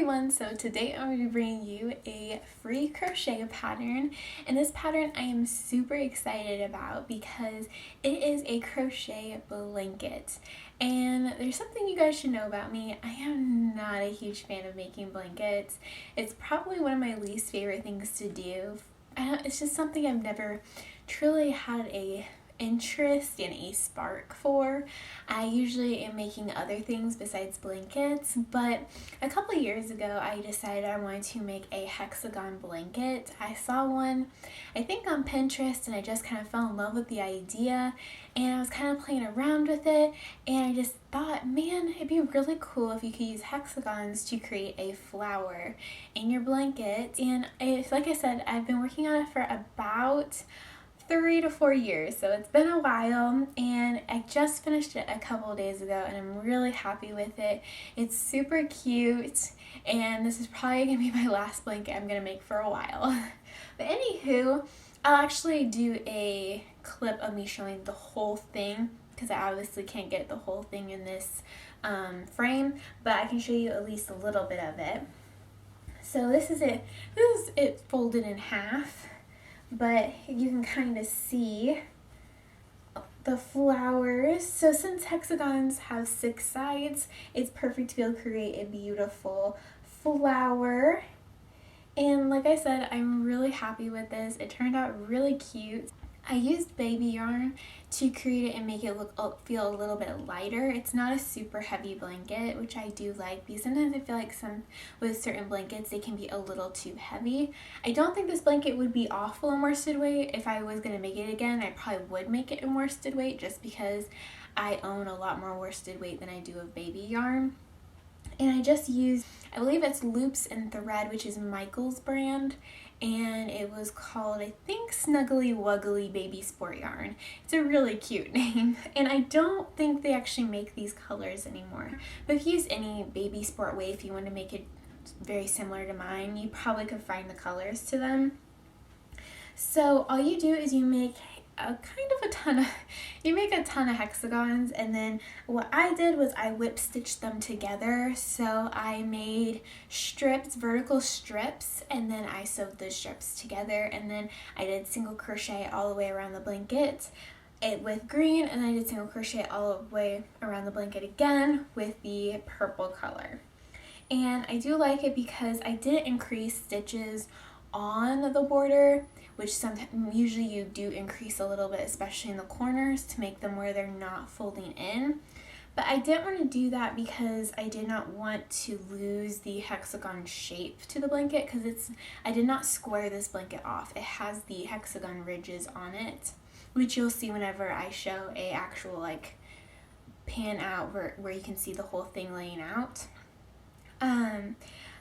everyone, so today I'm going to be bringing you a free crochet pattern, and this pattern I am super excited about because it is a crochet blanket. And there's something you guys should know about me. I am not a huge fan of making blankets. It's probably one of my least favorite things to do. It's just something I've never truly had a interest and a spark for. I usually am making other things besides blankets, but a couple of years ago I decided I wanted to make a hexagon blanket. I saw one, I think on Pinterest, and I just kind of fell in love with the idea, and I was kind of playing around with it, and I just thought, man, it'd be really cool if you could use hexagons to create a flower in your blanket. And like I said, I've been working on it for about 3 to 4 years, so it's been a while, and I just finished it a couple of days ago and I'm really happy with it. It's super cute, and this is probably gonna be my last blanket I'm gonna make for a while. But anywho, I'll actually do a clip of me showing the whole thing because I obviously can't get the whole thing in this frame, but I can show you at least a little bit of it. So this is it. This is it folded in half. But you can kind of see the flowers. So since hexagons have 6 sides, it's perfect to be able to create a beautiful flower. And like I said, I'm really happy with this. It turned out really cute. I used baby yarn to create it and make it feel a little bit lighter. It's not a super heavy blanket, which I do like, because sometimes I feel like with certain blankets they can be a little too heavy. I don't think this blanket would be awful in worsted weight. If I was going to make it again, I probably would make it in worsted weight just because I own a lot more worsted weight than I do of baby yarn. And I just used, I believe it's Loops and Thread, which is Michael's brand, and it was called, I think, Snuggly Wuggly Baby Sport Yarn. It's a really cute name, and I don't think they actually make these colors anymore. But if you use any baby sport way, if you want to make it very similar to mine, you probably could find the colors to them. So all you do is you make a ton of hexagons, and then what I did was I whip stitched them together. So I made strips, vertical strips, and then I sewed those strips together, and then I did single crochet all the way around the blanket with green, and then I did single crochet all the way around the blanket again with the purple color. And I do like it because I didn't increase stitches on the border, which usually you do increase a little bit, especially in the corners, to make them where they're not folding in. But I didn't want to do that because I did not want to lose the hexagon shape to the blanket, because I did not square this blanket off. It has the hexagon ridges on it, which you'll see whenever I show a actual like pan out where you can see the whole thing laying out.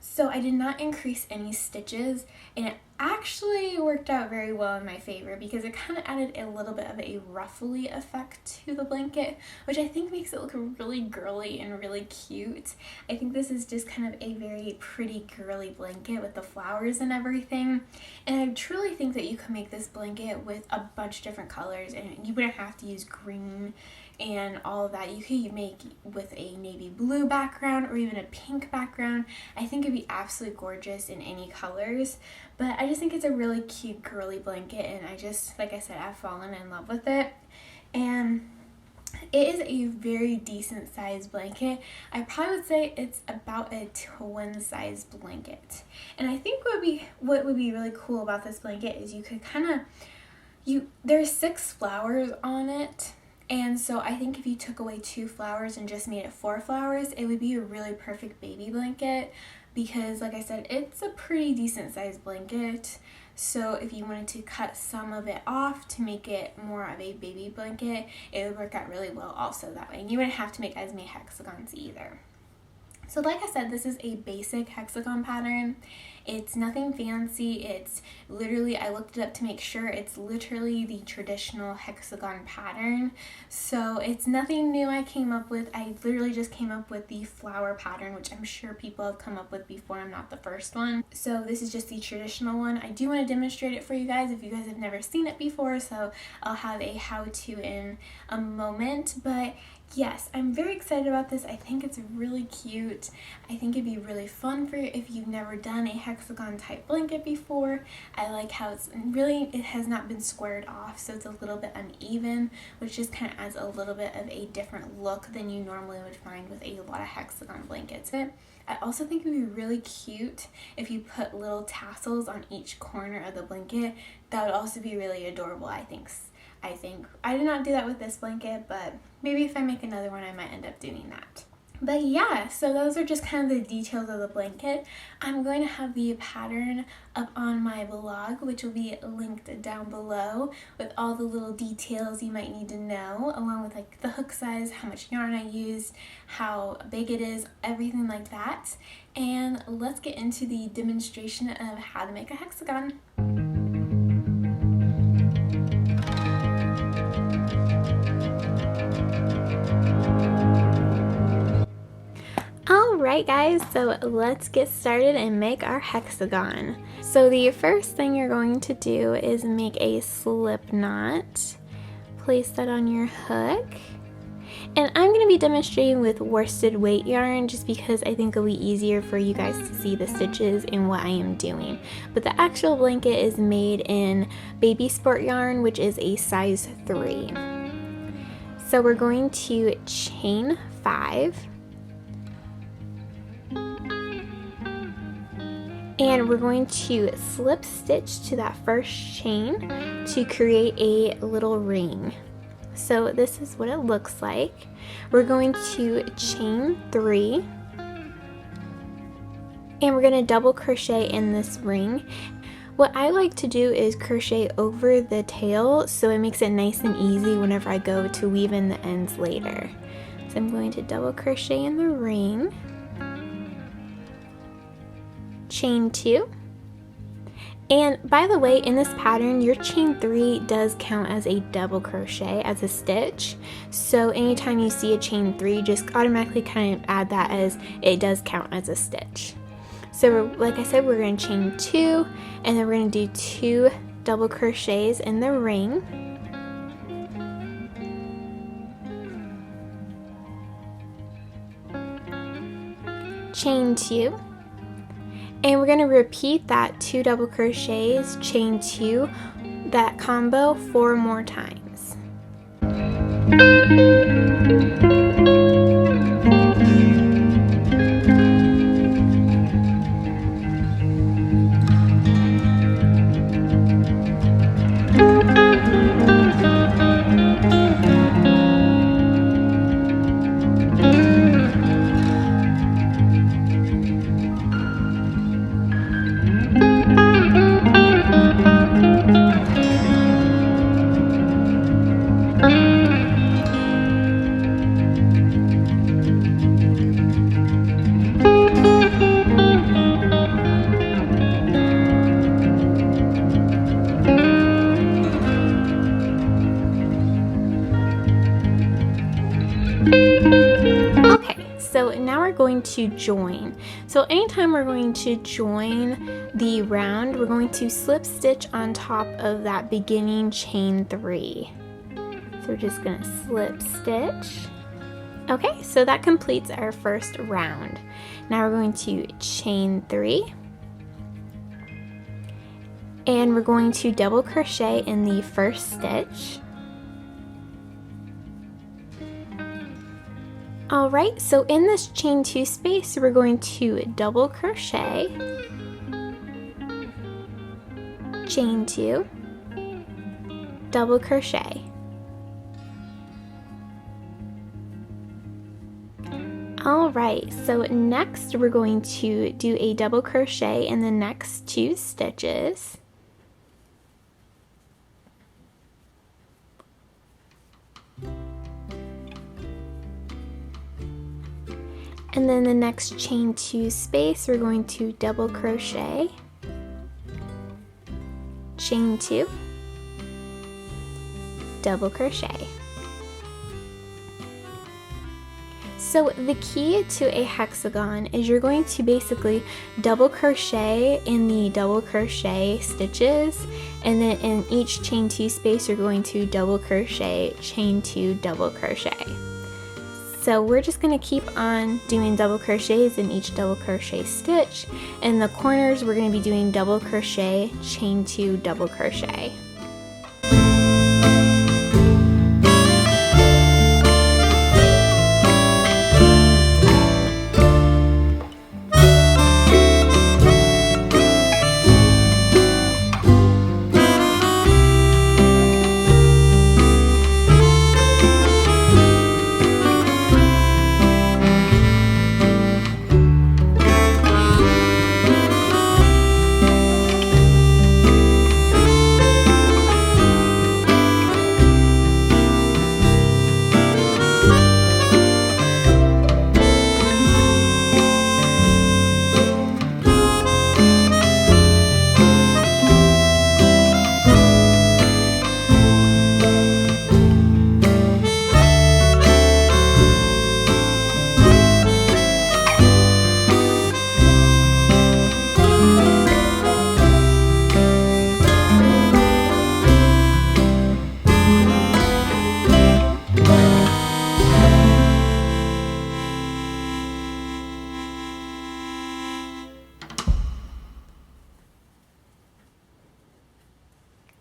So I did not increase any stitches, and it actually worked out very well in my favor because it kind of added a little bit of a ruffly effect to the blanket, which I think makes it look really girly and really cute. I think this is just kind of a very pretty girly blanket with the flowers and everything, and I truly think that you can make this blanket with a bunch of different colors, and you wouldn't have to use green and all of that. You could make with a navy blue background or even a pink background. I think it'd be absolutely gorgeous in any colors, but I just think it's a really cute girly blanket, and I just, like I said, I've fallen in love with it. And it is a very decent sized blanket. I probably would say it's about a twin size blanket. And I think what would be really cool about this blanket is you could there's 6 flowers on it. And so I think if you took away 2 flowers and just made it 4 flowers, it would be a really perfect baby blanket, because like I said, it's a pretty decent sized blanket. So if you wanted to cut some of it off to make it more of a baby blanket, it would work out really well also that way. And you wouldn't have to make as many hexagons either. So like I said, this is a basic hexagon pattern. It's nothing fancy. It's literally, I looked it up to make sure, it's literally the traditional hexagon pattern. So it's nothing new I came up with. I literally just came up with the flower pattern, which I'm sure people have come up with before. I'm not the first one. So this is just the traditional one. I do want to demonstrate it for you guys if you guys have never seen it before. So I'll have a how-to in a moment. But yes, I'm very excited about this. I think it's really cute. I think it'd be really fun for you if you've never done a hexagon type blanket before. I like how it has not been squared off, so it's a little bit uneven, which just kind of adds a little bit of a different look than you normally would find with a lot of hexagon blankets. I also think it would be really cute if you put little tassels on each corner of the blanket. That would also be really adorable, I think. I did not do that with this blanket, but maybe if I make another one, I might end up doing that. But yeah, so those are just kind of the details of the blanket. I'm going to have the pattern up on my blog, which will be linked down below with all the little details you might need to know, along with like the hook size, how much yarn I used, how big it is, everything like that. And let's get into the demonstration of how to make a hexagon. Alright guys, so let's get started and make our hexagon. So the first thing you're going to do is make a slip knot. Place that on your hook. And I'm going to be demonstrating with worsted weight yarn just because I think it'll be easier for you guys to see the stitches and what I am doing. But the actual blanket is made in baby sport yarn, which is a size 3. So we're going to chain 5. And we're going to slip stitch to that first chain to create a little ring. So this is what it looks like. We're going to chain 3 and we're going to double crochet in this ring. What I like to do is crochet over the tail so it makes it nice and easy whenever I go to weave in the ends later. So I'm going to double crochet in the ring. Chain 2, and by the way, in this pattern your chain 3 does count as a double crochet as a stitch, so anytime you see a chain 3, just automatically kind of add that as it does count as a stitch. So like I said, we're going to chain 2 and then we're going to do 2 double crochets in the ring. Chain 2. And we're going to repeat that 2 double crochets, chain 2, that combo 4 more times. So now we're going to join. So anytime we're going to join the round, we're going to slip stitch on top of that beginning chain 3. So we're just going to slip stitch. Okay, so that completes our first round. Now we're going to chain 3. And we're going to double crochet in the first stitch. Alright, so in this chain 2 space, we're going to double crochet, chain 2, double crochet. Alright, so next we're going to do a double crochet in the next 2 stitches. And then the next chain 2 space, we're going to double crochet, chain 2, double crochet. So the key to a hexagon is you're going to basically double crochet in the double crochet stitches, and then in each chain 2 space you're going to double crochet, chain 2, double crochet. So we're just going to keep on doing double crochets in each double crochet stitch. In the corners we're going to be doing double crochet, chain 2, double crochet.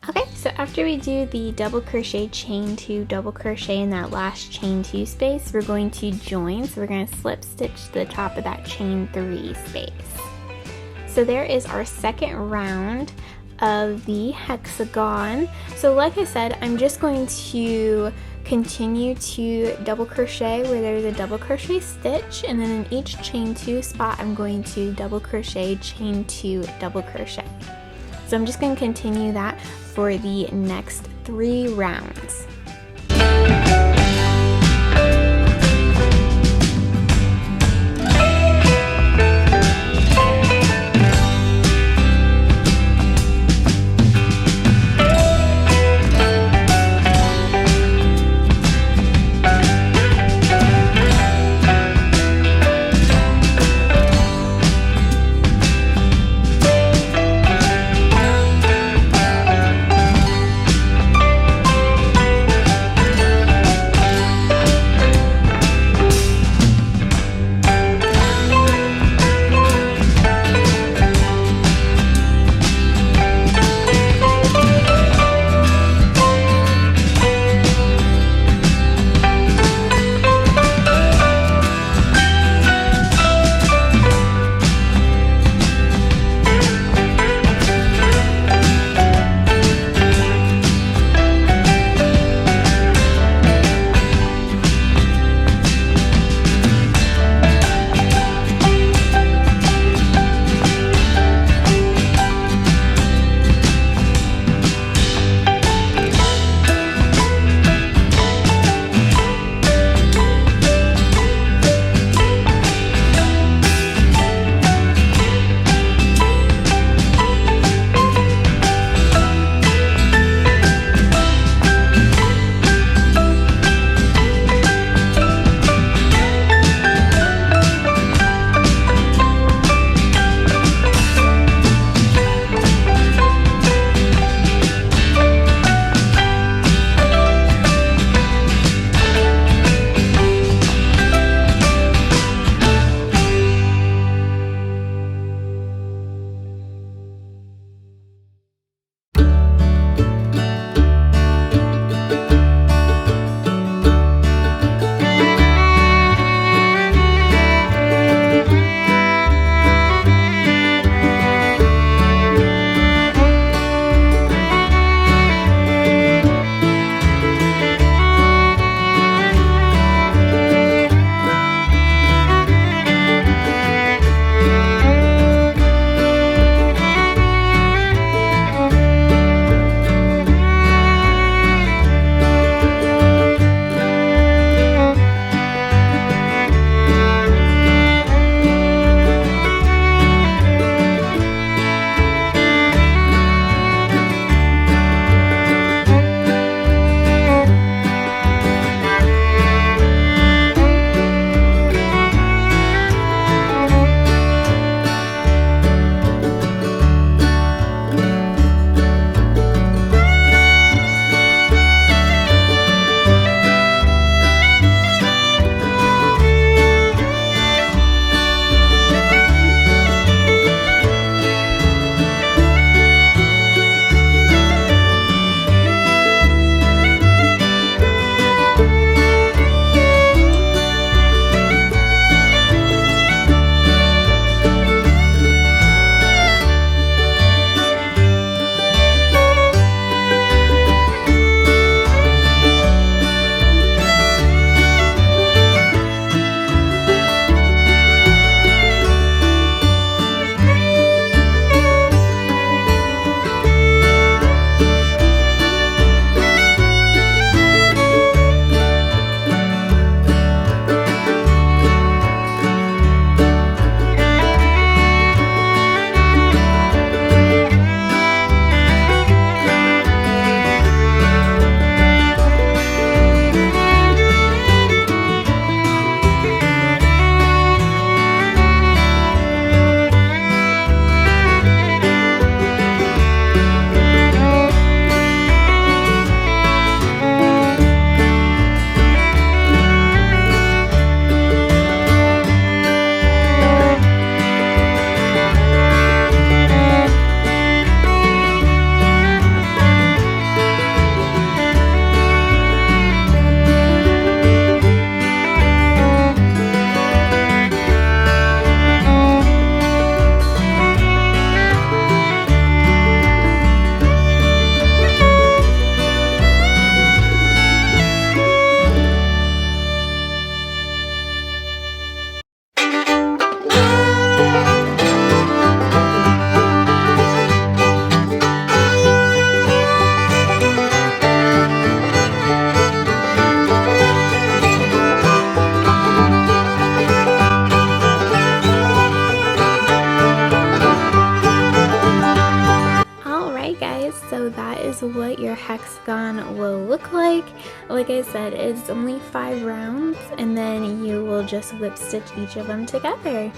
Okay, so after we do the double crochet, chain 2, double crochet in that last chain 2 space, we're going to join. So we're going to slip stitch to the top of that chain 3 space. So there is our second round of the hexagon. So like I said, I'm just going to continue to double crochet where there's a double crochet stitch, and then in each chain 2 spot I'm going to double crochet, chain 2, double crochet. So I'm just going to continue that for the next 3 rounds. is what your hexagon will look like. Like I said, it's only 5 rounds, and then you will just whip stitch each of them together.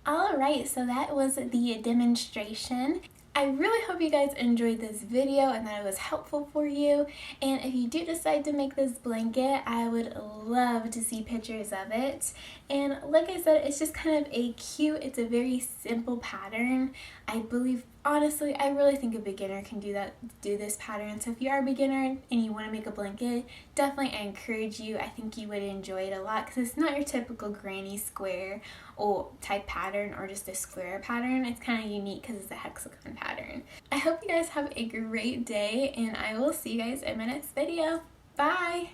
Alright, so that was the demonstration. I really hope you guys enjoyed this video and that it was helpful for you. And if you do decide to make this blanket, I would love to see pictures of it. And like I said, it's just kind of it's a very simple pattern. I believe, honestly, I really think a beginner can do this pattern. So if you are a beginner and you want to make a blanket, definitely I encourage you. I think you would enjoy it a lot because it's not your typical granny square or type pattern or just a square pattern. It's kind of unique because it's a hexagon pattern. I hope you guys have a great day, and I will see you guys in my next video. Bye!